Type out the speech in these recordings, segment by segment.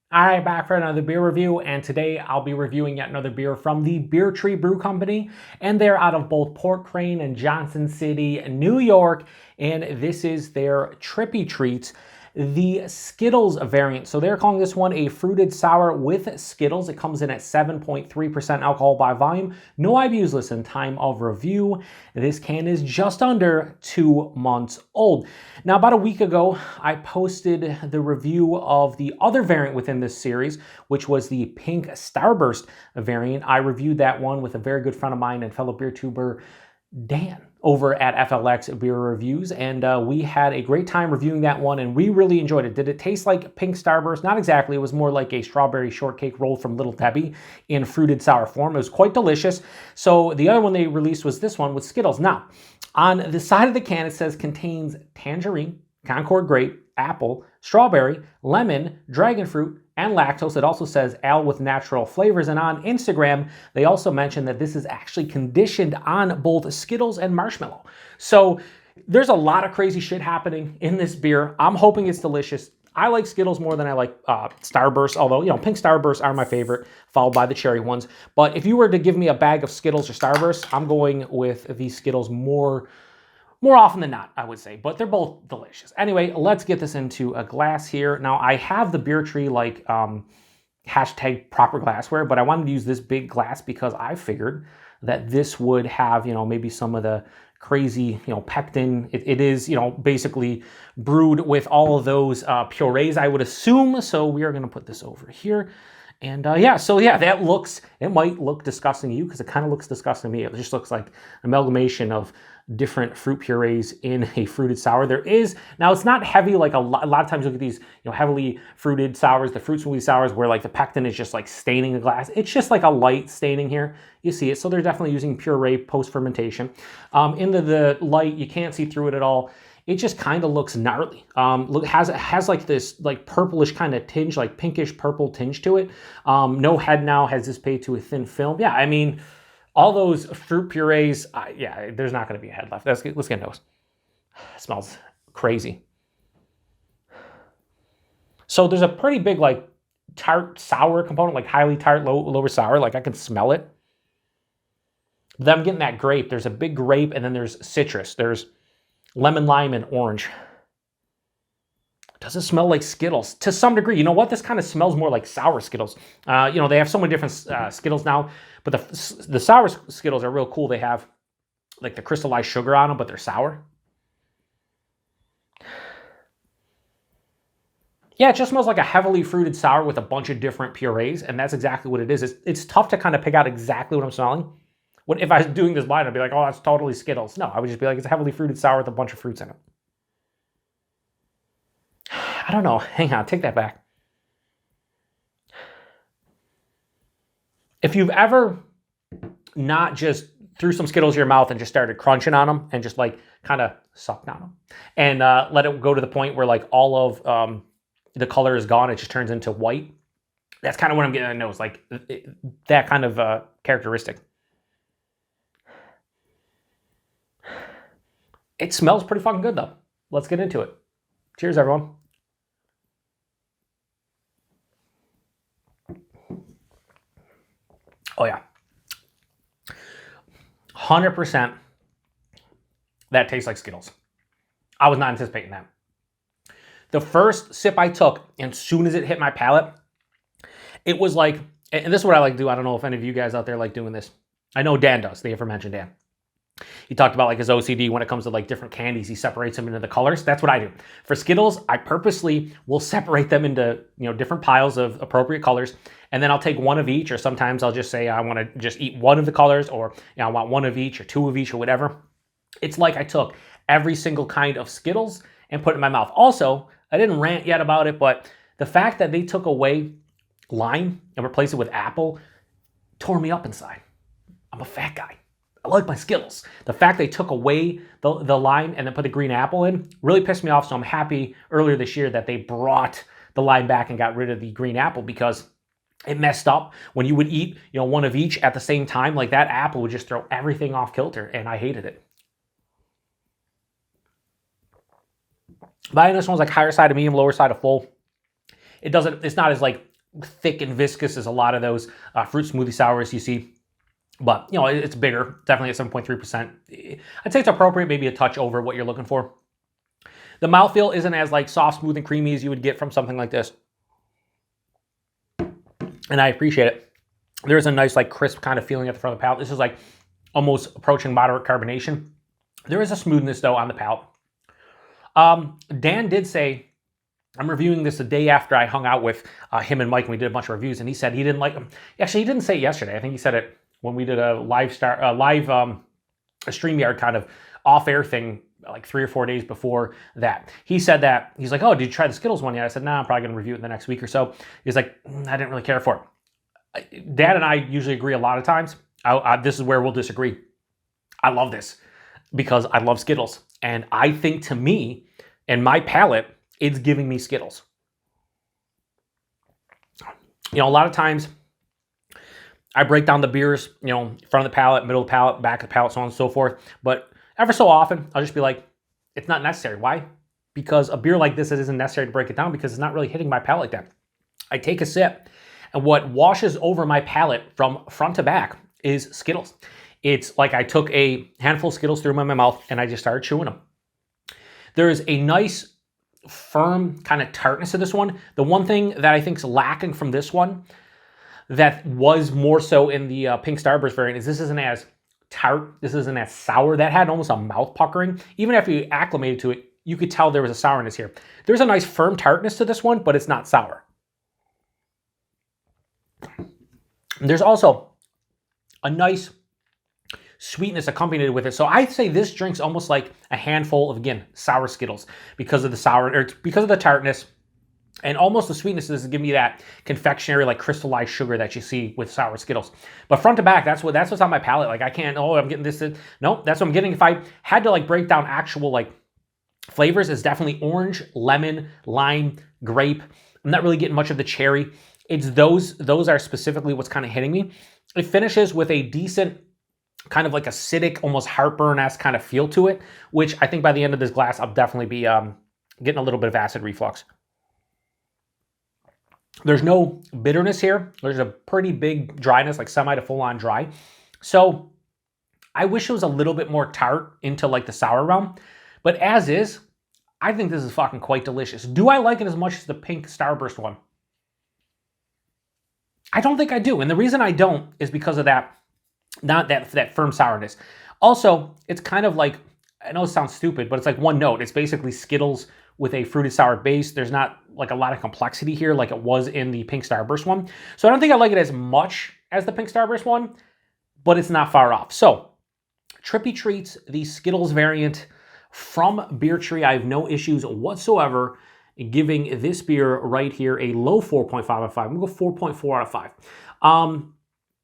All right, back for another beer review, and today I'll be reviewing yet another beer from the Beer Tree Brew Company, and they're out of both Port Crane and Johnson City, New York, and this is their Trippy Treats, the Skittles variant. So they're calling this one a fruited sour with Skittles. It comes in at 7.3% alcohol by volume. No IBUs listed in time of review. This can is just under 2 months old. Now, about a week ago, I posted the review of the other variant within this series, which was the Pink Starburst variant. I reviewed that one with a very good friend of mine and fellow beer tuber, Dan, over at FLX Beer Reviews, and we had a great time reviewing that one, and we really enjoyed it. Did it taste like Pink Starburst? Not exactly. It was more like a strawberry shortcake roll from Little Debbie in fruited sour form. It was quite delicious. So the other one they released was this one with Skittles. Now, on the side of the can, it says contains tangerine, Concord grape, apple, strawberry, lemon, dragon fruit, and lactose. It also says ale with natural flavors. And on Instagram, they also mentioned that this is actually conditioned on both Skittles and marshmallow. So there's a lot of crazy shit happening in this beer. I'm hoping it's delicious. I like Skittles more than I like Starburst, although, you know, Pink Starbursts are my favorite, followed by the cherry ones. But if you were to give me a bag of Skittles or Starburst, I'm going with these Skittles more often than not, I would say, but they're both delicious. Anyway, let's get this into a glass here. Now, I have the Beer Tree like hashtag proper glassware, but I wanted to use this big glass because I figured that this would have, you know, maybe some of the crazy, you know, pectin. It is, you know, basically brewed with all of those purees, I would assume. So we are going to put this over here. And yeah, that looks, it might look disgusting to you because it kind of looks disgusting to me. It just looks like an amalgamation of different fruit purees in a fruited sour. There is, now it's not heavy like a lot of times you look at these, you know, heavily fruited sours, the fruit smoothie sours where like the pectin is just like staining the glass. It's just like a light staining here. You see it. So they're definitely using puree post-fermentation. Into the light, you can't see through it at all. It just kind of looks gnarly. Look, it has like this like purplish kind of tinge, like pinkish purple tinge to it. No head now, has dissipated to a thin film. Yeah, I mean, all those fruit purees, yeah, there's not going to be a head left. Let's get a nose. It smells crazy. So there's a pretty big like tart sour component, like highly tart, lower sour. Like I can smell it. But then I'm getting that grape. There's a big grape, and then there's citrus. There's lemon, lime, and orange. Does it smell like Skittles? To some degree. You know what? This kind of smells more like sour Skittles. You know, they have so many different Skittles now, but the sour Skittles are real cool. They have like the crystallized sugar on them, but they're sour. Yeah, it just smells like a heavily fruited sour with a bunch of different purees, and that's exactly what it is. It's tough to kind of pick out exactly what I'm smelling. What if I was doing this blind, I'd be like, oh, that's totally Skittles. No, I would just be like, it's a heavily fruited sour with a bunch of fruits in it. I don't know. Hang on, take that back. If you've ever not just threw some Skittles in your mouth and just started crunching on them and just like kind of sucked on them and let it go to the point where like all of the color is gone, it just turns into white. That's kind of what I'm getting at the nose, like that kind of characteristic. It smells pretty fucking good though. Let's get into it. Cheers, everyone. Oh yeah. 100% that tastes like Skittles. I was not anticipating that. The first sip I took, and as soon as it hit my palate, it was like, and this is what I like to do. I don't know if any of you guys out there like doing this. I know Dan does, the aforementioned Dan. He talked about like his OCD when it comes to like different candies. He separates them into the colors. That's what I do. For Skittles, I purposely will separate them into, you know, different piles of appropriate colors. And then I'll take one of each, or sometimes I'll just say I want to just eat one of the colors, or you know, I want one of each or two of each or whatever. It's like I took every single kind of Skittles and put it in my mouth. Also, I didn't rant yet about it, but the fact that they took away lime and replaced it with apple tore me up inside. I'm a fat guy. I like my Skittles. The fact they took away the lime and then put the green apple in really pissed me off. So I'm happy earlier this year that they brought the lime back and got rid of the green apple, because it messed up when you would eat, you know, one of each at the same time. Like that apple would just throw everything off kilter, and I hated it. But this one's like higher side of medium, lower side of full. It's not as like thick and viscous as a lot of those fruit smoothie sours you see. But, you know, it's bigger, definitely at 7.3%. I'd say it's appropriate, maybe a touch over what you're looking for. The mouthfeel isn't as like soft, smooth, and creamy as you would get from something like this. And I appreciate it. There's a nice like crisp kind of feeling at the front of the palate. This is like almost approaching moderate carbonation. There is a smoothness though on the palate. Dan did say, I'm reviewing this the day after I hung out with him and Mike and we did a bunch of reviews, and he said he didn't like them. Actually, he didn't say it yesterday. I think he said it when we did a a StreamYard kind of off-air thing like 3 or 4 days before that. He said that, he's like, oh, did you try the Skittles one yet? I said, nah, I'm probably going to review it in the next week or so. He's like, I didn't really care for it. Dad and I usually agree a lot of times. This is where we'll disagree. I love this because I love Skittles. And I think to me, and my palate, it's giving me Skittles. You know, a lot of times I break down the beers, you know, front of the palate, middle of the palate, back of the palate, so on and so forth. But ever so often, I'll just be like, it's not necessary. Why? Because a beer like this, it isn't necessary to break it down because it's not really hitting my palate like that. I take a sip, and what washes over my palate from front to back is Skittles. It's like I took a handful of Skittles, threw them in my mouth, and I just started chewing them. There is a nice, firm kind of tartness to this one. The one thing that I think is lacking from this one that was more so in the Pink Starburst variant is this isn't as tart, this isn't as sour. That had almost a mouth puckering. Even after you acclimated to it, you could tell there was a sourness here. There's a nice firm tartness to this one, but it's not sour. There's also a nice sweetness accompanied with it. So I'd say this drink's almost like a handful of, again, sour Skittles because of the sour, or because of the tartness. And almost the sweetness is giving me that confectionery, like crystallized sugar that you see with sour Skittles. But front to back, that's what's on my palate. Like I can't, oh, I'm getting this. No, that's what I'm getting. If I had to like break down actual like flavors, it's definitely orange, lemon, lime, grape. I'm not really getting much of the cherry. It's those are specifically what's kind of hitting me. It finishes with a decent kind of like acidic, almost heartburn-esque kind of feel to it, which I think by the end of this glass, I'll definitely be getting a little bit of acid reflux. There's no bitterness here. There's a pretty big dryness, like semi to full-on dry. So I wish it was a little bit more tart into like the sour realm. But as is, I think this is fucking quite delicious. Do I like it as much as the Pink Starburst one? I don't think I do. And the reason I don't is because of that, not that firm sourness. Also, it's kind of like, I know it sounds stupid, but it's like one note. It's basically Skittles with a fruited sour base. There's not like a lot of complexity here like it was in the Pink Starburst one. So I don't think I like it as much as the Pink Starburst one, but it's not far off. So Trippy Treats, the Skittles variant from Beer Tree. I have no issues whatsoever in giving this beer right here a low 4.5 out of 5. I'm going to go 4.4 out of 5.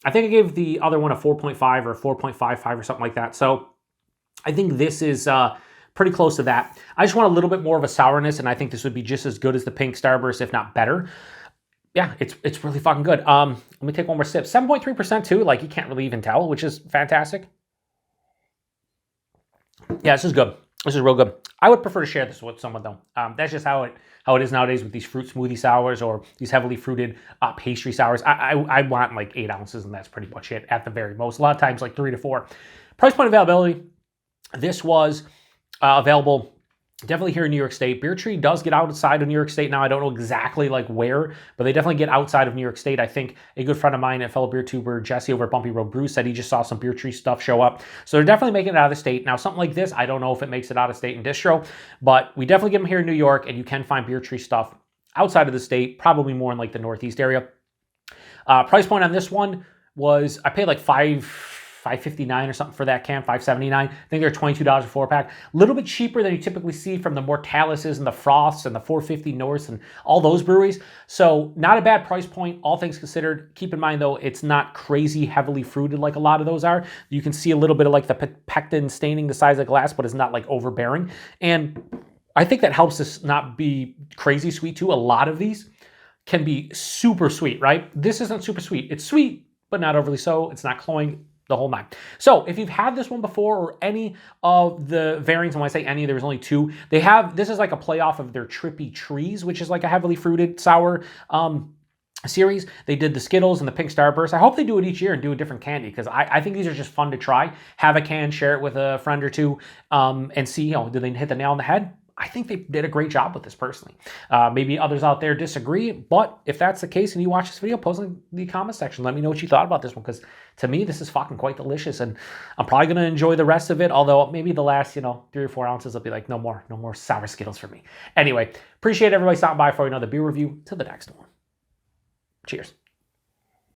I think I gave the other one a 4.5 or a 4.55 or something like that. So I think this is pretty close to that. I just want a little bit more of a sourness, and I think this would be just as good as the Pink Starburst, if not better. Yeah, it's really fucking good. Let me take one more sip. 7.3% too, like you can't really even tell, which is fantastic. Yeah, this is good. This is real good. I would prefer to share this with someone though. That's just how it is nowadays with these fruit smoothie sours or these heavily fruited pastry sours. I want like 8 ounces, and that's pretty much it at the very most. A lot of times like 3 to 4. Price point availability. This was available definitely here in New York State. Beer Tree does get outside of New York State now. I don't know exactly like where, but they definitely get outside of New York State. I think a good friend of mine, a fellow beer tuber, Jesse over at Bumpy Road Brew, said he just saw some Beer Tree stuff show up. So they're definitely making it out of the state. Now, something like this, I don't know if it makes it out of state in distro, but we definitely get them here in New York, and you can find Beer Tree stuff outside of the state, probably more in like the Northeast area. Price point on this one was, I paid like $5.59 or something for that can, $5.79. I think they're $22 a 4-pack. A little bit cheaper than you typically see from the Mortalises and the Frosts and the 450 Norths and all those breweries. So not a bad price point, all things considered. Keep in mind though, it's not crazy heavily fruited like a lot of those are. You can see a little bit of like the pectin staining the size of glass, but it's not like overbearing. And I think that helps us not be crazy sweet too. A lot of these can be super sweet, right? This isn't super sweet. It's sweet, but not overly so. It's not cloying. The whole nine. So if you've had this one before or any of the variants, and when I say any, there's only 2. This is like a playoff of their Trippy Trees, which is like a heavily fruited sour series. They did the Skittles and the Pink Starburst. I hope they do it each year and do a different candy, because I think these are just fun to try. Have a can, share it with a friend or two, and see, you know, do they hit the nail on the head? I think they did a great job with this personally. Maybe others out there disagree, but if that's the case and you watch this video, post in the comment section. Let me know what you thought about this one, because to me, this is fucking quite delicious, and I'm probably going to enjoy the rest of it, although maybe the last, you know, 3 or 4 ounces will be like, no more sour Skittles for me. Anyway, appreciate everybody stopping by for another beer review. Till the next one. Cheers.